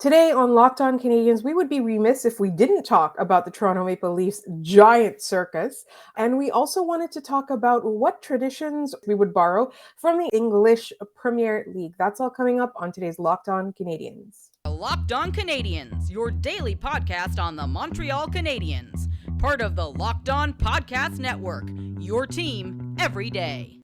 Today on Locked On Canadiens, we would be remiss if we didn't talk about the Toronto Maple Leafs giant circus. And we also wanted to talk about what traditions we would borrow from the English Premier League. That's all coming up on today's Locked On Canadiens. Locked On Canadiens, your daily podcast on the Montreal Canadiens. Part of the Locked On Podcast Network, your team every day.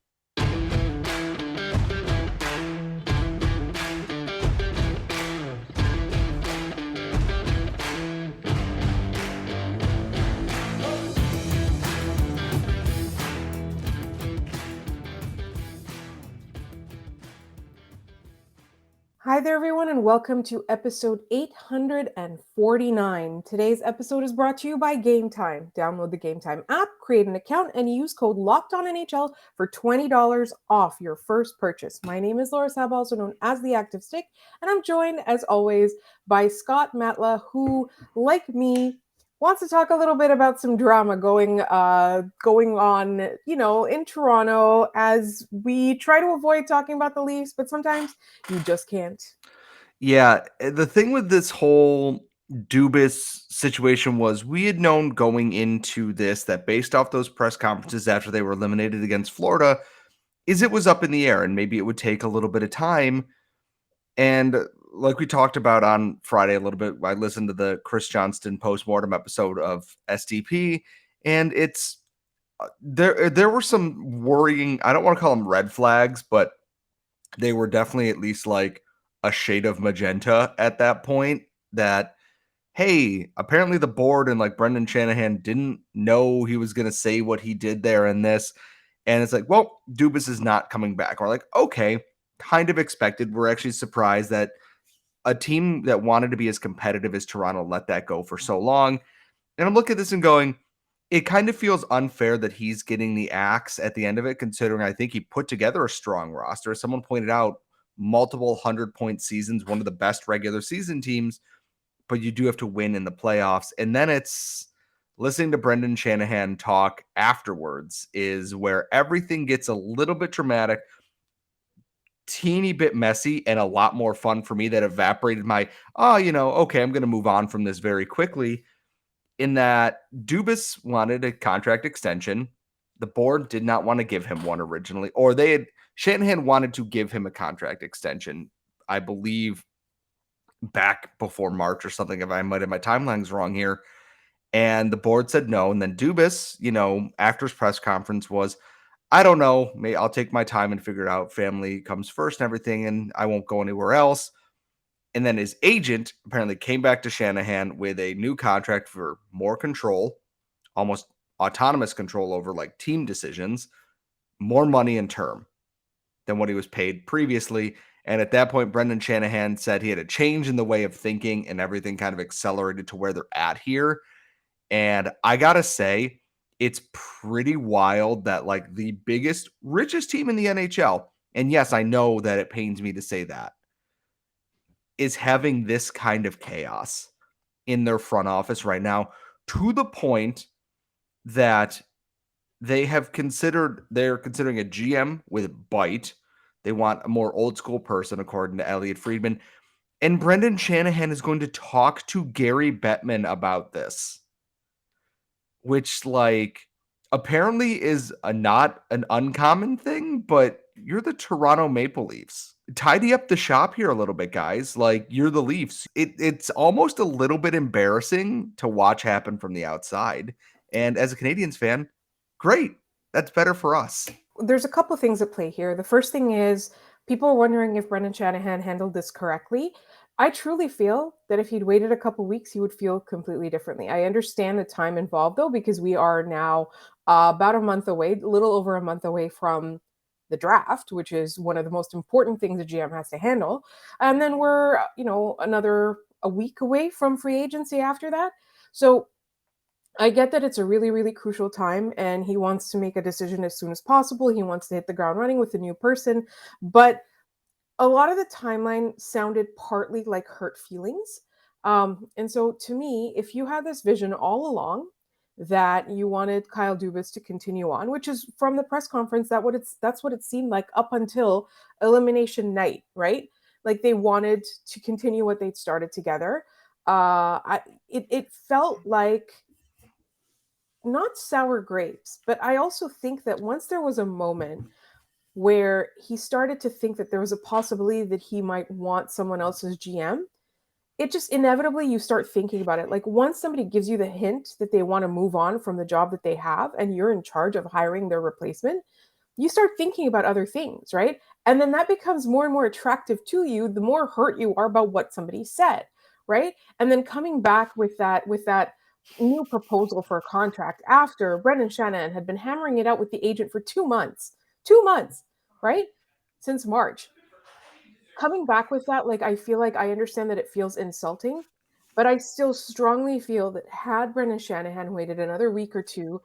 Hi there, everyone, and welcome to episode 849. Today's episode is brought to you by Gametime. Download the Gametime app, create an account, and use code LOCKEDONNHL for $20 off your first purchase. My name is Laura Sab, also known as the Active Stick, and I'm joined, as always, by Scott Matla, who, like me, wants to talk a little bit about some drama going on, in Toronto as we try to avoid talking about the Leafs, but sometimes you just can't. Yeah, the thing with this whole Dubas situation was we had known going into this that based off those press conferences after they were eliminated against Florida, it was up in the air and maybe it would take a little bit of time. And like we talked about on Friday a little bit, I listened to the Chris Johnston postmortem episode of SDP, and it's there were some worrying, I don't want to call them red flags, but they were definitely at least like a shade of magenta at that point that, hey, apparently the board and like Brendan Shanahan didn't know he was going to say what he did there in this. And it's like, well, Dubas is not coming back. We're like, okay, kind of expected. We're actually surprised that a team that wanted to be as competitive as Toronto let that go for so long. And I'm looking at this and going, it kind of feels unfair that he's getting the axe at the end of it, considering I think he put together a strong roster. As someone pointed out, multiple 100-point seasons, one of the best regular season teams, but you do have to win in the playoffs. And then it's listening to Brendan Shanahan talk afterwards is where everything gets a little bit dramatic, teeny bit messy, and a lot more fun for me that evaporated my, okay, I'm going to move on from this very quickly. In that Dubas wanted a contract extension. The board did not want to give him one originally, or Shanahan wanted to give him a contract extension, I believe, back before March or something, if I might have my timelines wrong here. And the board said no. And then Dubas, after his press conference was, I don't know, maybe I'll take my time and figure it out. Family comes first and everything, and I won't go anywhere else. And then his agent apparently came back to Shanahan with a new contract for more control, almost autonomous control over like team decisions, more money in term than what he was paid previously. And at that point, Brendan Shanahan said he had a change in the way of thinking and everything kind of accelerated to where they're at here. And I got to say, it's pretty wild that like the biggest, richest team in the NHL, and yes, I know that it pains me to say that, is having this kind of chaos in their front office right now, to the point that they're considering a GM with bite. They want a more old school person, according to Elliot Friedman. And Brendan Shanahan is going to talk to Gary Bettman about this, which like apparently is not an uncommon thing, but you're the Toronto Maple Leafs. Tidy up the shop here a little bit, guys. Like, you're the Leafs. It's almost a little bit embarrassing to watch happen from the outside. And as a Canadiens fan, great. That's better for us. There's a couple of things at play here. The first thing is people are wondering if Brendan Shanahan handled this correctly. I truly feel that if he'd waited a couple weeks, he would feel completely differently. I understand the time involved, though, because we are now about a month away, a little over a month away from the draft, which is one of the most important things a GM has to handle. And then we're, a week away from free agency after that. So I get that it's a really, really crucial time and he wants to make a decision as soon as possible. He wants to hit the ground running with a new person. But a lot of the timeline sounded partly like hurt feelings. And so to me, if you had this vision all along that you wanted Kyle Dubas to continue on, which is from the press conference, that's what it seemed like up until elimination night, right? Like they wanted to continue what they'd started together. It felt like not sour grapes, but I also think that once there was a moment where he started to think that there was a possibility that he might want someone else's GM, it just inevitably you start thinking about it. Like once somebody gives you the hint that they want to move on from the job that they have and you're in charge of hiring their replacement, you start thinking about other things, right? And then that becomes more and more attractive to you the more hurt you are about what somebody said, right? And then coming back with that new proposal for a contract after Brendan Shanahan had been hammering it out with the agent for 2 months. 2 months, right? Since March. Coming back with that, like, I feel like I understand that it feels insulting, but I still strongly feel that had Brendan Shanahan waited another week or two,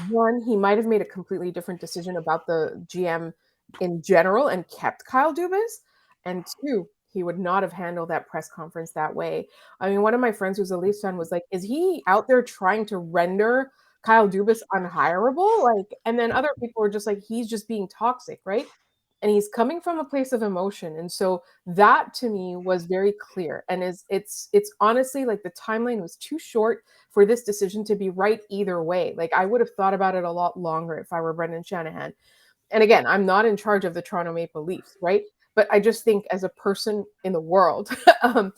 one, he might have made a completely different decision about the GM in general and kept Kyle Dubas, and two, he would not have handled that press conference that way. I mean, one of my friends who's a Leafs fan was like, "Is he out there trying to render Kyle Dubas unhireable?" Like, and then other people were just like, "He's just being toxic," right? And he's coming from a place of emotion, and so that to me was very clear, and is it's honestly like the timeline was too short for this decision to be right either way. Like I would have thought about it a lot longer if I were Brendan Shanahan. And again, I'm not in charge of the Toronto Maple Leafs, right? But I just think as a person in the world, um,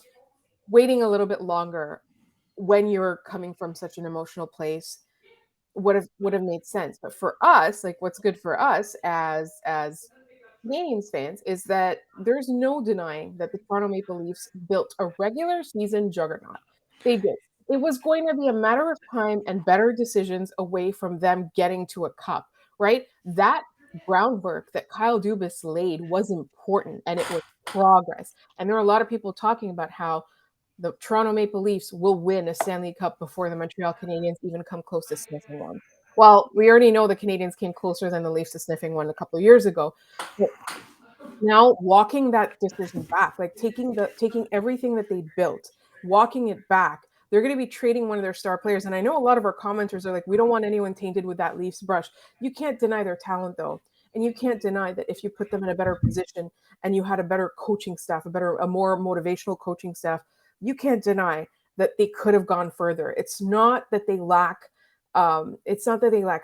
waiting a little bit longer when you're coming from such an emotional place would have made sense. But for us, like what's good for us as Canadiens fans is that there's no denying that the Toronto Maple Leafs built a regular season juggernaut. They did. It was going to be a matter of time and better decisions away from them getting to a cup, right? That groundwork that Kyle Dubas laid was important and it was progress. And there are a lot of people talking about how the Toronto Maple Leafs will win a Stanley Cup before the Montreal Canadiens even come close to sniffing one. Well, we already know the Canadiens came closer than the Leafs to sniffing one a couple of years ago. But now walking that decision back, like taking everything that they built, walking it back, they're going to be trading one of their star players. And I know a lot of our commenters are like, we don't want anyone tainted with that Leafs brush. You can't deny their talent though. And you can't deny that if you put them in a better position and you had a better coaching staff, a more motivational coaching staff, you can't deny that they could have gone further. It's not that they lack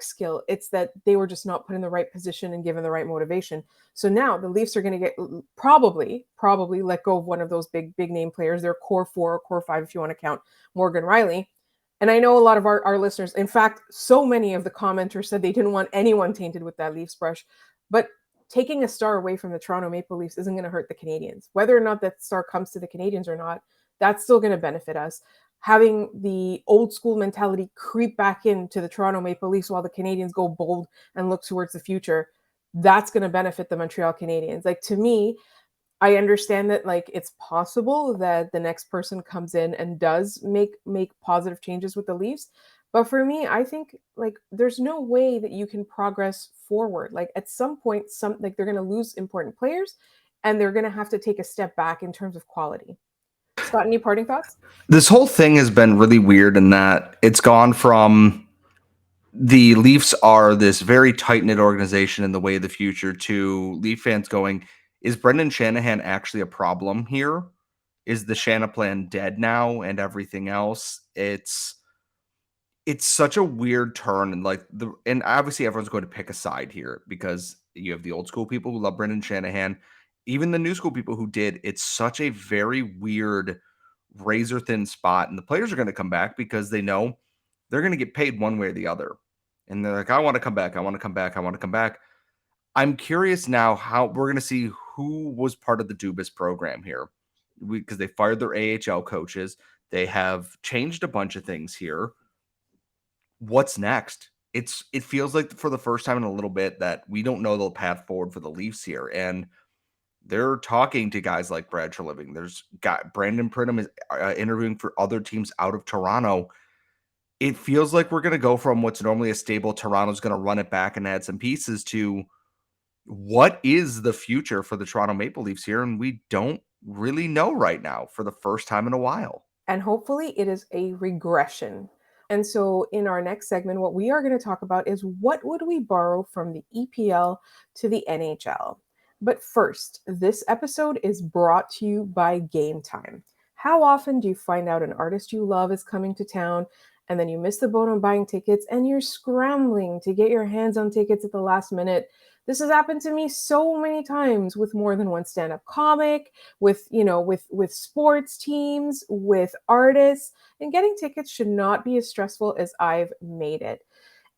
skill. It's that they were just not put in the right position and given the right motivation. So now the Leafs are going to get probably let go of one of those big name players, their core four or core five, if you want to count Morgan Riley. And I know a lot of our listeners, in fact, so many of the commenters said they didn't want anyone tainted with that Leafs brush. But taking a star away from the Toronto Maple Leafs isn't going to hurt the Canadiens. Whether or not that star comes to the Canadiens or not, that's still going to benefit us. Having the old school mentality creep back into the Toronto Maple Leafs while the Canadiens go bold and look towards the future, that's going to benefit the Montreal Canadiens. Like to me, I understand that like it's possible that the next person comes in and does make positive changes with the Leafs, but for me, I think like there's no way that you can progress forward. Like at some point, some like they're going to lose important players, and they're going to have to take a step back in terms of quality. Scott, any parting thoughts? This whole thing has been really weird in that it's gone from the Leafs are this very tight knit organization in the way of the future to Leaf fans going, is Brendan Shanahan actually a problem here? Is the Shanahan plan dead now and everything else? It's such a weird turn, and and obviously everyone's going to pick a side here because you have the old school people who love Brendan Shanahan, even the new school people who did. It's such a very weird razor thin spot, and the players are going to come back because they know they're going to get paid one way or the other. And they're like, I want to come back. I want to come back. I want to come back. I'm curious now how we're going to see who was part of the Dubas program here because they fired their AHL coaches. They have changed a bunch of things here. What's next? It feels like for the first time in a little bit that we don't know the path forward for the Leafs here. And they're talking to guys like Brad Treliving. There's got Brandon Pridham is interviewing for other teams out of Toronto. It feels like we're going to go from what's normally a stable Toronto's going to run it back and add some pieces to what is the future for the Toronto Maple Leafs here. And we don't really know right now for the first time in a while. And hopefully it is a regression. And so in our next segment, what we are going to talk about is what would we borrow from the EPL to the NHL? But first, this episode is brought to you by Gametime. How often do you find out an artist you love is coming to town and then you miss the boat on buying tickets and you're scrambling to get your hands on tickets at the last minute? This has happened to me so many times with more than one stand-up comic, with sports teams, with artists, and getting tickets should not be as stressful as I've made it.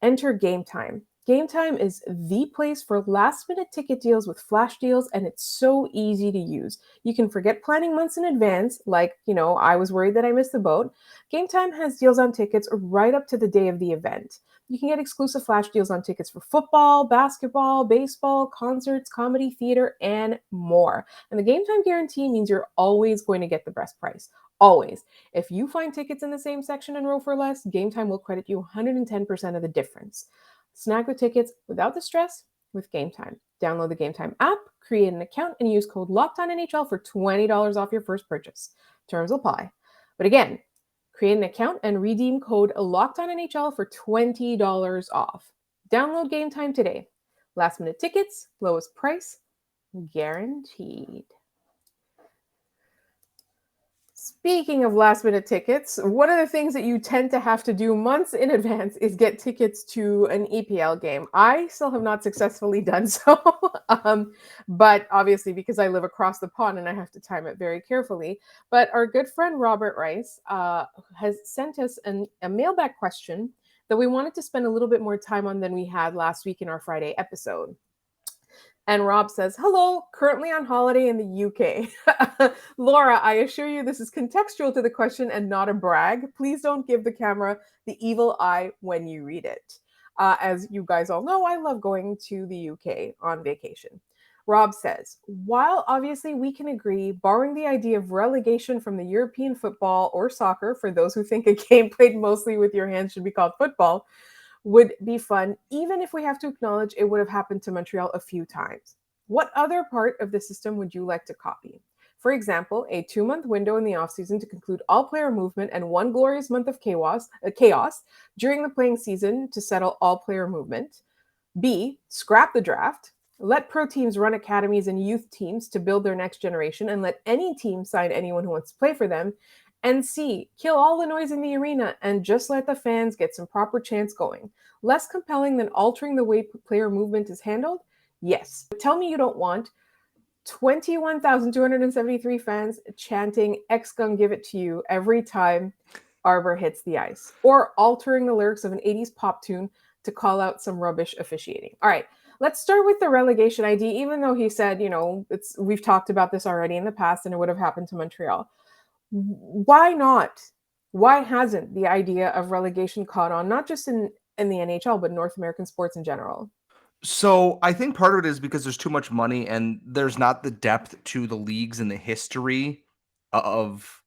Enter Gametime. Gametime is the place for last minute ticket deals with flash deals, and it's so easy to use. You can forget planning months in advance, like, I was worried that I missed the boat. Gametime has deals on tickets right up to the day of the event. You can get exclusive flash deals on tickets for football, basketball, baseball, concerts, comedy, theater, and more. And the Gametime guarantee means you're always going to get the best price. Always. If you find tickets in the same section and row for less, Gametime will credit you 110% of the difference. Snag the tickets without the stress with Gametime. Download the Gametime app, create an account, and use code LOCKEDONNHL for $20 off your first purchase. Terms apply. But again, create an account and redeem code LOCKEDONNHL for $20 off. Download Gametime today. Last minute tickets, lowest price, guaranteed. Speaking of last minute tickets, one of the things that you tend to have to do months in advance is get tickets to an EPL game. I still have not successfully done so, but obviously because I live across the pond and I have to time it very carefully. But our good friend Robert Rice has sent us a mailbag question that we wanted to spend a little bit more time on than we had last week in our Friday episode. And Rob says, hello, currently on holiday in the UK. Laura, I assure you this is contextual to the question and not a brag. Please don't give the camera the evil eye when you read it. As you guys all know, I love going to the UK on vacation. Rob says, while obviously we can agree, borrowing the idea of relegation from the European football or soccer, for those who think a game played mostly with your hands should be called football, would be fun, even if we have to acknowledge it would have happened to Montreal a few times. What other part of the system would you like to copy? For example, a 2-month window in the offseason to conclude all player movement and one glorious month of chaos during the playing season to settle all player movement. B, scrap the draft. Let pro teams run academies and youth teams to build their next generation and let any team sign anyone who wants to play for them. And C, kill all the noise in the arena and just let the fans get some proper chants going. Less compelling than altering the way player movement is handled? Yes. But tell me you don't want 21,273 fans chanting X gon' give it to you every time Arbor hits the ice, or altering the lyrics of an 80s pop tune to call out some rubbish officiating. All right, let's start with the relegation idea, even though he said, we've talked about this already in the past and it would have happened to Montreal. Why not? Why hasn't the idea of relegation caught on, not just in the NHL, but North American sports in general? So I think part of it is because there's too much money and there's not the depth to the leagues and the history of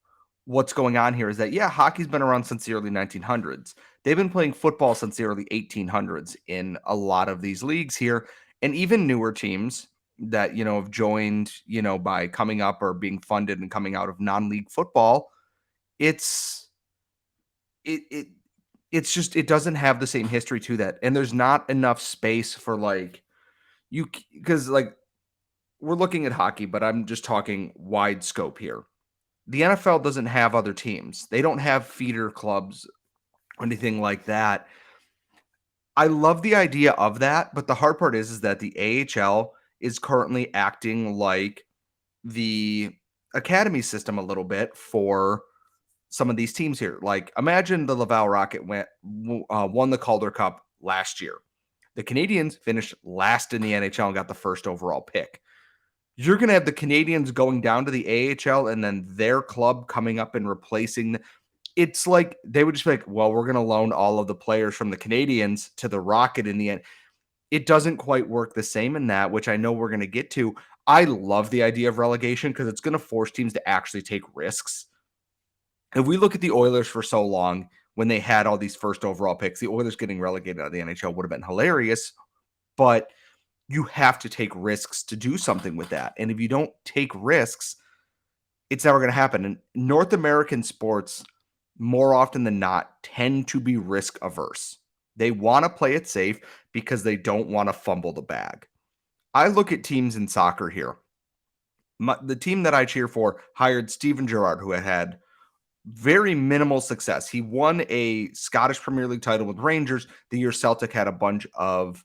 what's going on here. Is that, yeah, hockey's been around since the early 1900s. They've been playing football since the early 1800s in a lot of these leagues here. And even newer teams that, have joined, by coming up or being funded and coming out of non-league football, it's just, it doesn't have the same history to that. And there's not enough space for because we're looking at hockey, but I'm just talking wide scope here. The NFL doesn't have other teams. They don't have feeder clubs or anything like that. I love the idea of that, but the hard part is that the AHL is currently acting like the academy system a little bit for some of these teams here. Like, imagine the Laval Rocket won the Calder Cup last year. The Canadiens finished last in the NHL and got the first overall pick. You're going to have the Canadiens going down to the AHL and then their club coming up and replacing. It's like they would just be like, well, we're going to loan all of the players from the Canadiens to the Rocket in the end. It doesn't quite work the same in that, which I know we're going to get to. I love the idea of relegation because it's going to force teams to actually take risks. If we look at the Oilers for so long, when they had all these first overall picks, the Oilers getting relegated out of the NHL would have been hilarious, but you have to take risks to do something with that. And if you don't take risks, it's never going to happen. And North American sports, more often than not, tend to be risk averse. They want to play it safe because they don't want to fumble the bag. I look at teams in soccer here. The team that I cheer for hired Steven Gerrard, who had very minimal success. He won a Scottish Premier League title with Rangers the year Celtic had a bunch of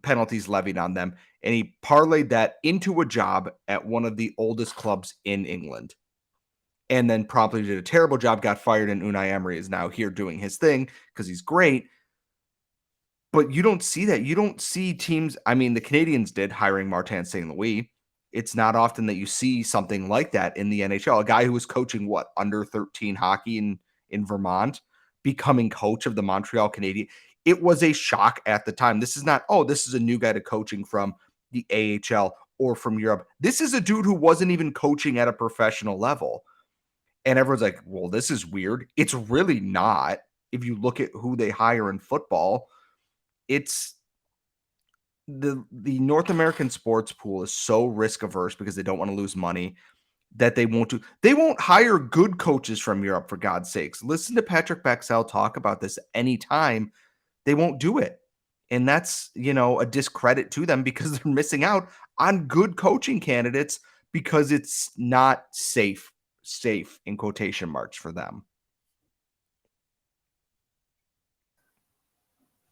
penalties levied on them, and he parlayed that into a job at one of the oldest clubs in England. And then promptly did a terrible job, got fired, and Unai Emery is now here doing his thing because he's great. But you don't see that. You don't see teams. I mean, the Canadiens did, hiring Martin St. Louis. It's not often that you see something like that in the NHL. A guy who was coaching under 13 hockey in Vermont, becoming coach of the Montreal Canadiens. It was a shock at the time. This is not, oh, this is a new guy to coaching from the AHL or from Europe. This is a dude who wasn't even coaching at a professional level. And everyone's like, well, this is weird. It's really not. If you look at who they hire in football, it's the North American sports pool is so risk averse because they don't want to lose money that they won't hire good coaches from Europe, for God's sakes. Listen to Patrick Bexell talk about this anytime. They won't do it. And that's, a discredit to them because they're missing out on good coaching candidates because it's not safe in quotation marks for them.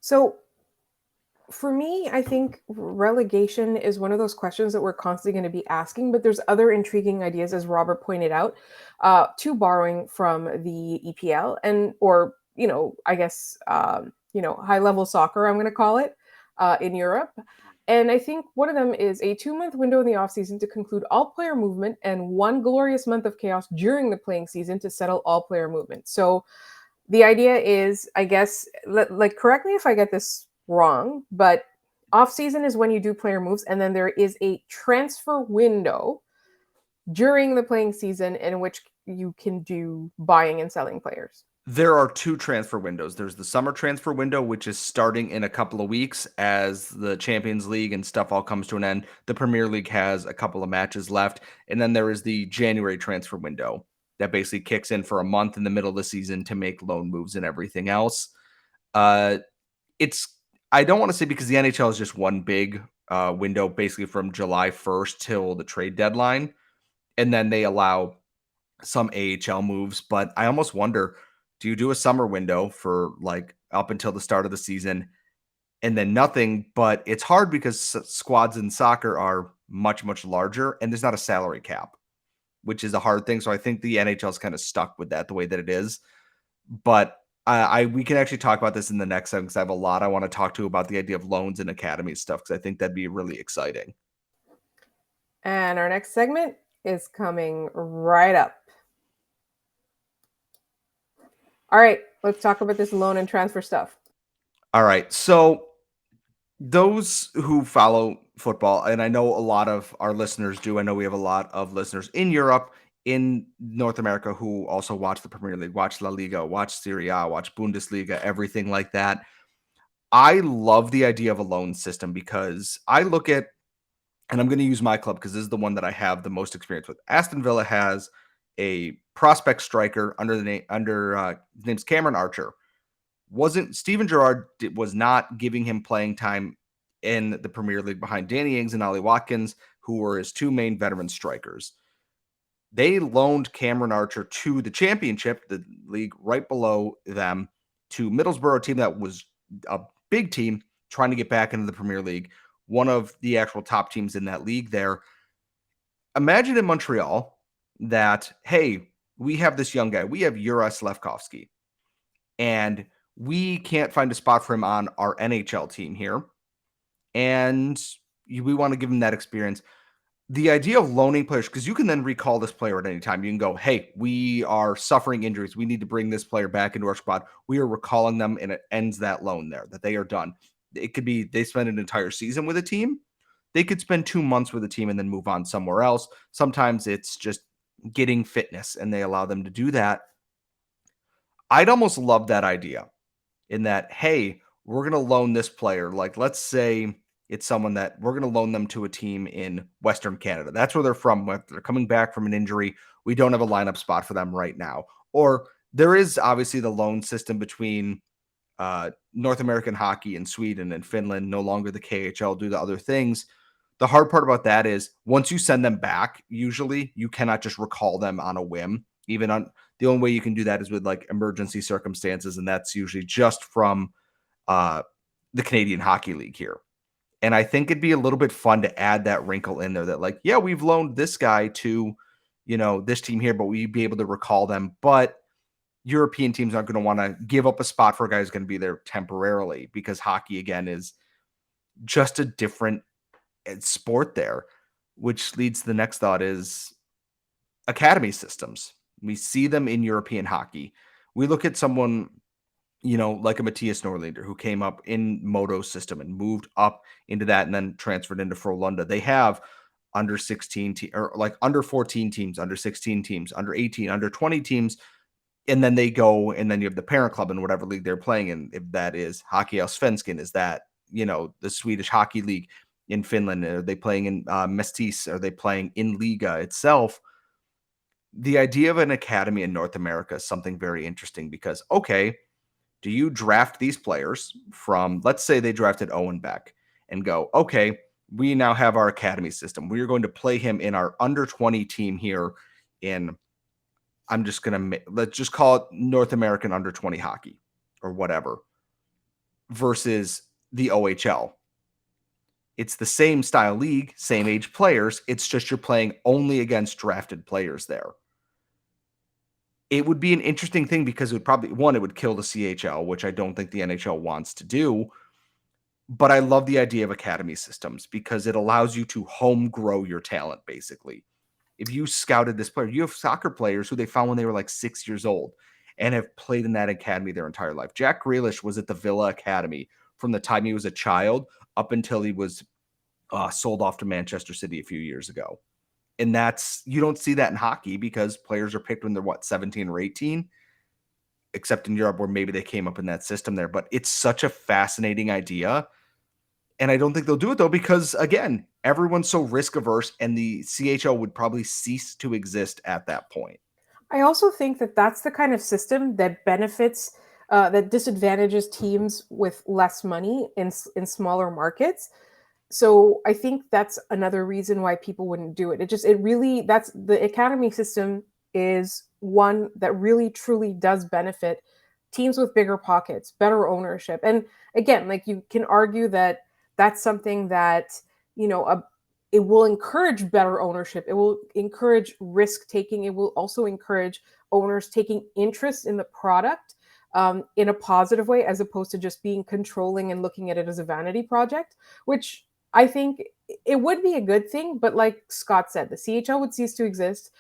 So for me, I think relegation is one of those questions that we're constantly going to be asking, but there's other intriguing ideas, as Robert pointed out, to borrowing from the EPL or I guess, high level soccer, I'm going to call it, in Europe. And I think one of them is a 2-month window in the offseason to conclude all player movement and one glorious month of chaos during the playing season to settle all player movement. So the idea is, I guess, correct me if I get this wrong, but off season is when you do player moves, and then there is a transfer window during the playing season in which you can do buying and selling players. There are two transfer windows. There's the summer transfer window, which is starting in a couple of weeks as the Champions League and stuff all comes to an end. The Premier League has a couple of matches left. And then there is the January transfer window that basically kicks in for a month in the middle of the season to make loan moves and everything else. I don't want to say because the NHL is just one big window, basically from July 1st till the trade deadline. And then they allow some AHL moves. But I almost wonder, do you do a summer window for up until the start of the season and then nothing? But it's hard because squads in soccer are much, much larger and there's not a salary cap, which is a hard thing. So I think the NHL is kind of stuck with that the way that it is. But we can actually talk about this in the next segment because I have a lot I want to talk to about the idea of loans and academies stuff because I think that'd be really exciting. And our next segment is coming right up. All right, let's talk about this loan and transfer stuff. All right. So those who follow football, and I know a lot of our listeners do, I know we have a lot of listeners in Europe, in North America who also watch the Premier League, watch La Liga, watch Serie A, watch Bundesliga, everything like that. I love the idea of a loan system because I look at, and I'm going to use my club because this is the one that I have the most experience with. Aston Villa has a prospect striker his name's Cameron Archer. Steven Gerrard was not giving him playing time in the Premier League behind Danny Ings and Ollie Watkins, who were his two main veteran strikers. They loaned Cameron Archer to the Championship, the league right below them, to Middlesbrough, a team that was a big team trying to get back into the Premier League, one of the actual top teams in that league there. Imagine in Montreal that, hey, we have this young guy. We have Juraj Slafkovsky, and we can't find a spot for him on our NHL team here. And we want to give him that experience. The idea of loaning players, because you can then recall this player at any time. You can go, hey, we are suffering injuries. We need to bring this player back into our squad. We are recalling them, and it ends that loan there, that they are done. It could be they spend an entire season with a team. They could spend 2 months with a team and then move on somewhere else. Sometimes it's just getting fitness, and they allow them to do that. I'd almost love that idea in that, hey, we're going to loan this player. Like, let's say it's someone that we're going to loan them to a team in Western Canada. That's where they're from. They're coming back from an injury. We don't have a lineup spot for them right now. Or there is obviously the loan system between North American hockey in Sweden and Finland, no longer the KHL due to other things. The hard part about that is once you send them back, usually you cannot just recall them on a whim. Even on the only way you can do that is with like emergency circumstances, and that's usually just from uh, the Canadian Hockey League here. And I think it'd be a little bit fun to add that wrinkle in there that, like, yeah, we've loaned this guy to, this team here, but we'd be able to recall them. But European teams aren't going to want to give up a spot for a guy who's going to be there temporarily because hockey, again, is just a different sport there, which leads to the next thought is academy systems. We see them in European hockey. We look at someone, like a Matthias Norlinder who came up in Modo's system and moved up into that and then transferred into Frölunda. They have under 16 or like under 14 teams, under 16 teams, under 18, under 20 teams. And then they go and then you have the parent club in whatever league they're playing in. If that is Hockey Allsvenskan, is that, the Swedish hockey league in Finland? Are they playing in Mestis? Are they playing in Liga itself? The idea of an academy in North America is something very interesting because, okay, do you draft these players from, let's say they drafted Owen Beck and go, okay, we now have our academy system. We are going to play him in our under 20 team here in, let's just call it North American under 20 hockey or whatever, versus the OHL. It's the same style league, same age players. It's just you're playing only against drafted players there. It would be an interesting thing because it would probably, one, it would kill the CHL, which I don't think the NHL wants to do. But I love the idea of academy systems because it allows you to home grow your talent, basically. If you scouted this player, you have soccer players who they found when they were like 6 years old and have played in that academy their entire life. Jack Grealish was at the Villa Academy from the time he was a child up until he was sold off to Manchester City a few years ago. And you don't see that in hockey because players are picked when they're 17 or 18, except in Europe where maybe they came up in that system there. But it's such a fascinating idea. And I don't think they'll do it though, because again, everyone's so risk averse and the CHL would probably cease to exist at that point. I also think that that's the kind of system that benefits, that disadvantages teams with less money in smaller markets. So I think that's another reason why people wouldn't do it. That's the academy system is one that really truly does benefit teams with bigger pockets, better ownership. And again, like you can argue that that's something that, it will encourage better ownership. It will encourage risk taking. It will also encourage owners taking interest in the product in a positive way, as opposed to just being controlling and looking at it as a vanity project, which I think it would be a good thing. But like Scott said, the CHL would cease to exist.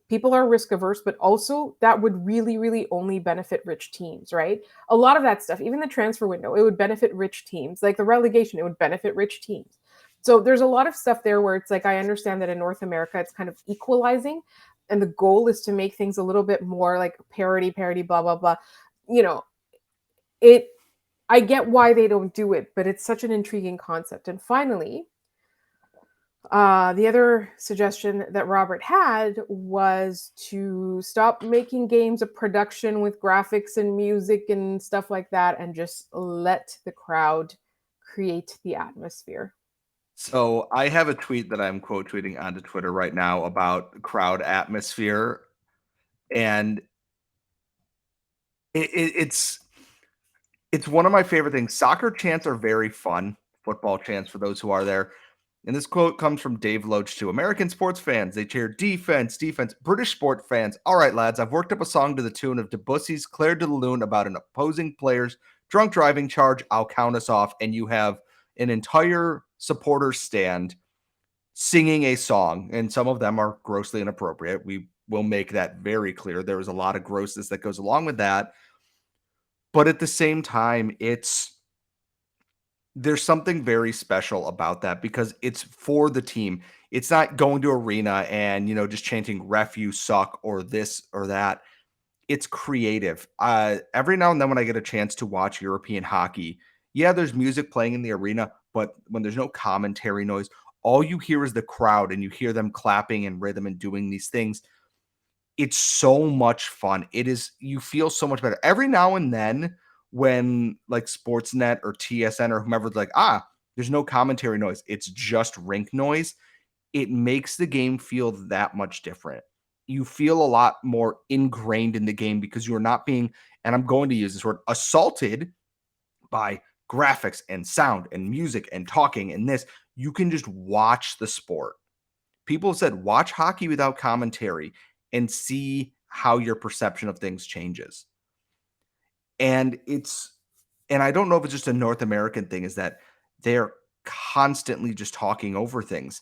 People are risk averse, but also that would really, really only benefit rich teams, right? A lot of that stuff, even the transfer window, it would benefit rich teams. Like the relegation, it would benefit rich teams. So there's a lot of stuff there where it's like, I understand that in North America, it's kind of equalizing. And the goal is to make things a little bit more like parity, blah, blah, blah. I get why they don't do it, but it's such an intriguing concept. And finally, the other suggestion that Robert had was to stop making games a production with graphics and music and stuff like that and just let the crowd create the atmosphere. So I have a tweet that I'm quote tweeting onto Twitter right now about crowd atmosphere. And it's one of my favorite things. Soccer chants are very fun. Football chants for those who are there. And this quote comes from Dave Loach too. American sports fans, they cheer defense, defense. British sport fans, all right, lads, I've worked up a song to the tune of Debussy's Claire de Lune about an opposing player's drunk driving charge. I'll count us off. And you have an entire supporter stand singing a song. And some of them are grossly inappropriate. We will make that very clear. There is a lot of grossness that goes along with that. But at the same time, there's something very special about that because it's for the team. It's not going to arena and, just chanting ref, you suck, or this or that. It's creative. Every now and then when I get a chance to watch European hockey, yeah, there's music playing in the arena, but when there's no commentary noise, all you hear is the crowd and you hear them clapping and rhythm and doing these things. It's so much fun. You feel so much better. Every now and then when like Sportsnet or TSN or whomever's like, There's no commentary noise. It's just rink noise. It makes the game feel that much different. You feel a lot more ingrained in the game because you are not being, and I'm going to use this word, assaulted by graphics and sound and music and talking and this. You can just watch the sport. People have said, watch hockey without commentary and see how your perception of things changes. And I don't know if it's just a North American thing, is that they're constantly just talking over things.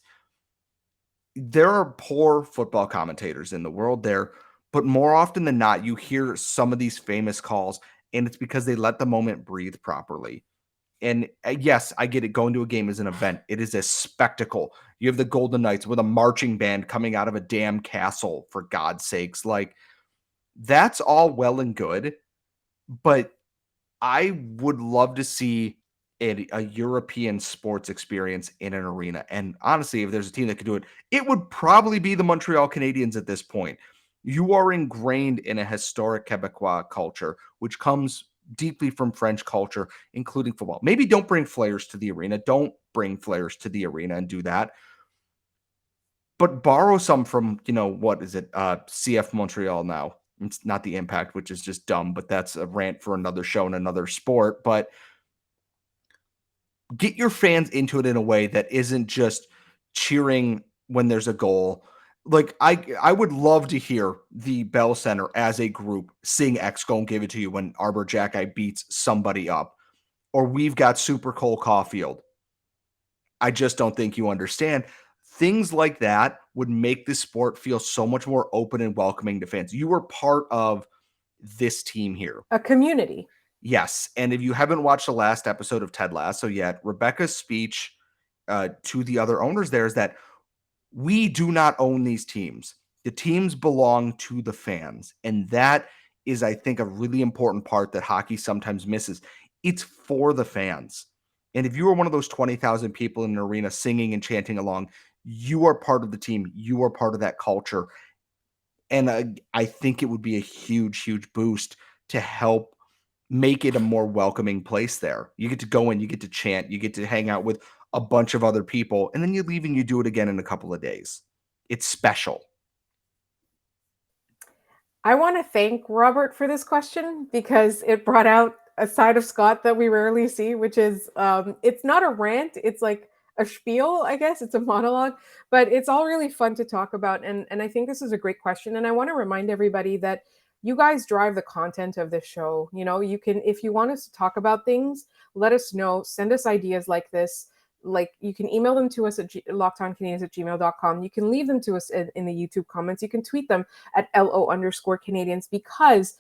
There are poor football commentators in the world there, but more often than not, you hear some of these famous calls, and it's because they let the moment breathe properly. And yes, I get it. Going to a game is an event. It is a spectacle. You have the Golden Knights with a marching band coming out of a damn castle, for God's sakes. Like, that's all well and good, but I would love to see a European sports experience in an arena. And honestly, if there's a team that could do it, it would probably be the Montreal Canadiens at this point. You are ingrained in a historic Quebecois culture, which comes deeply from French culture, including football. Maybe don't bring flares to the arena. Don't bring flares to the arena and do that. But borrow some from, what is it? CF Montreal now. It's not the Impact, which is just dumb, but that's a rant for another show and another sport. But get your fans into it in a way that isn't just cheering when there's a goal. Like, I would love to hear the Bell Center as a group sing X Go and Give It To You when Arbor Jacki beats somebody up. Or We've Got Super Cole Caulfield. I just don't think you understand. Things like that would make the sport feel so much more open and welcoming to fans. You were part of this team here. A community. Yes. And if you haven't watched the last episode of Ted Lasso yet, Rebecca's speech to the other owners there is that we do not own these teams. The teams belong to the fans. And that is, I think, a really important part that hockey sometimes misses. It's for the fans. And if you are one of those 20,000 people in an arena singing and chanting along, you are part of the team. You are part of that culture. And I think it would be a huge, huge boost to help make it a more welcoming place there. You get to go in, you get to chant, you get to hang out with a bunch of other people, and then you leave and you do it again in a couple of days. It's special. I want to thank Robert for this question because it brought out a side of Scott that we rarely see, which is it's not a rant, it's like a spiel, I guess. It's a monologue, but it's all really fun to talk about. And I think this is a great question. And I want to remind everybody that you guys drive the content of this show. You can, if you want us to talk about things, let us know, send us ideas like this. Like, you can email them to us at lockedoncanadians@gmail.com. You can leave them to us in the YouTube comments. You can tweet them at @LO_Canadians, because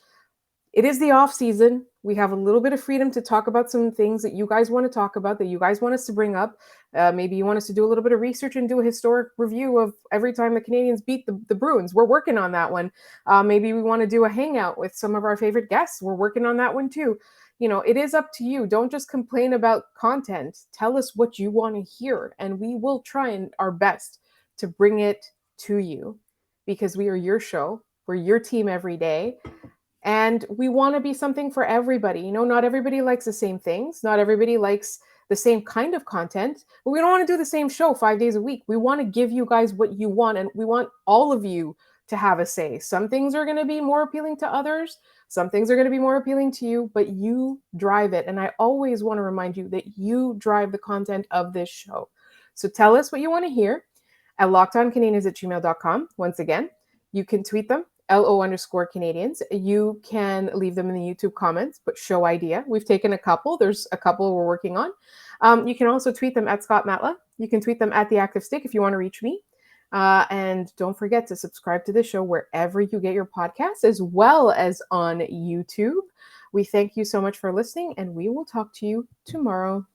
it is the off season. We have a little bit of freedom to talk about some things that you guys want to talk about, that you guys want us to bring up. Maybe you want us to do a little bit of research and do a historic review of every time the Canadiens beat the Bruins. We're working on that one. Maybe we want to do a hangout with some of our favorite guests. We're working on that one too. It is up to you. Don't just complain about content. Tell us what you want to hear, and we will try our best to bring it to you, because we are your show. We're your team every day. And we want to be something for everybody. Not everybody likes the same things. Not everybody likes the same kind of content. But we don't want to do the same show 5 days a week. We want to give you guys what you want, and we want all of you to have a say. Some things are going to be more appealing to others. Some things are going to be more appealing to you, but you drive it. And I always want to remind you that you drive the content of this show. So tell us what you want to hear at lockedoncanadians@gmail.com. Once again, you can tweet them, LO_Canadians. You can leave them in the YouTube comments, but show idea. We've taken a couple. There's a couple we're working on. You can also tweet them at Scott Matla. You can tweet them at The Active Stick if you want to reach me. And don't forget to subscribe to the show wherever you get your podcasts, as well as on YouTube. We thank you so much for listening, and we will talk to you tomorrow.